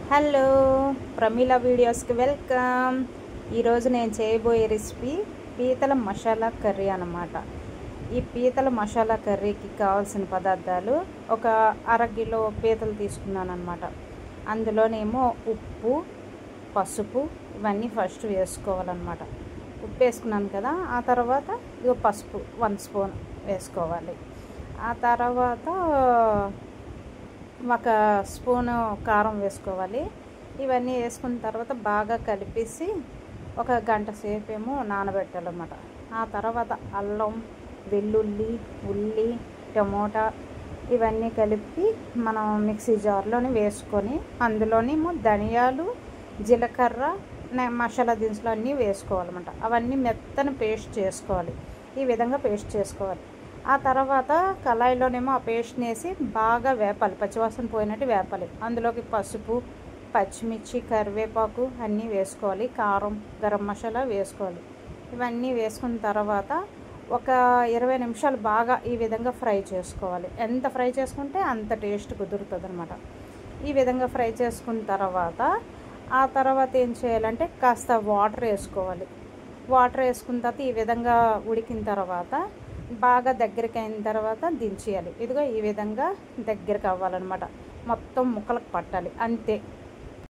Hello, Pramila వీడియోస్కి welcome. ఈరోజు నేను చేయబోయే రెసిపీ పీతల మసాలా కర్రీ అన్నమాట. ఈ పీతల మసాలా కర్రీకి కావాల్సిన పదార్థాలు ఒక అరకిలో పీతలు తీసుకున్నాను అన్నమాట. అందులోనేమో ఉప్పు, పసుపు ఇవన్నీ ఫస్ట్ వేసుకోవాలన్నమాట. ఉప్పు వేసుకున్నాను కదా, ఆ తర్వాత ఇగో పసుపు 1 స్పూన్ వేసుకోవాలి. ఆ తర్వాత ఒక స్పూను కారం వేసుకోవాలి. ఇవన్నీ వేసుకున్న తర్వాత బాగా కలిపేసి ఒక గంట సేపు ఏమో నానబెట్టాలన్నమాట. ఆ తర్వాత అల్లం, వెల్లుల్లి, ఉల్లి, టమోటా ఇవన్నీ కలిపి మనం మిక్సీ జార్లోని వేసుకొని అందులోనేమో ధనియాలు, జీలకర్ర, మసాలా దినుసులు అన్నీ వేసుకోవాలన్నమాట. అవన్నీ మెత్తని పేస్ట్ చేసుకోవాలి. ఈ విధంగా పేస్ట్ చేసుకోవాలి. ఆ తర్వాత కళాయిలోనేమో ఆ పేస్ట్ని వేసి బాగా వేపాలి, పచ్చివాసన పోయినట్టు వేపాలి. అందులోకి పసుపు, పచ్చిమిర్చి, కరివేపాకు అన్నీ వేసుకోవాలి. కారం, గరం మసాలా వేసుకోవాలి. ఇవన్నీ వేసుకున్న తర్వాత ఒక 20 నిమిషాలు బాగా ఈ విధంగా ఫ్రై చేసుకోవాలి. ఎంత ఫ్రై చేసుకుంటే అంత టేస్ట్ కుదురుతుంది అనమాట. ఈ విధంగా ఫ్రై చేసుకున్న తర్వాత ఆ తర్వాత ఏం చేయాలంటే కాస్త వాటర్ వేసుకోవాలి. వాటర్ వేసుకున్న తర్వాత ఈ విధంగా ఉడికిన తర్వాత బాగా దగ్గరికి అయిన తర్వాత దించేయాలి. ఇదిగో ఈ విధంగా దగ్గరికి అవ్వాలన్నమాట. మొత్తం ముక్కలకు పట్టాలి, అంతే.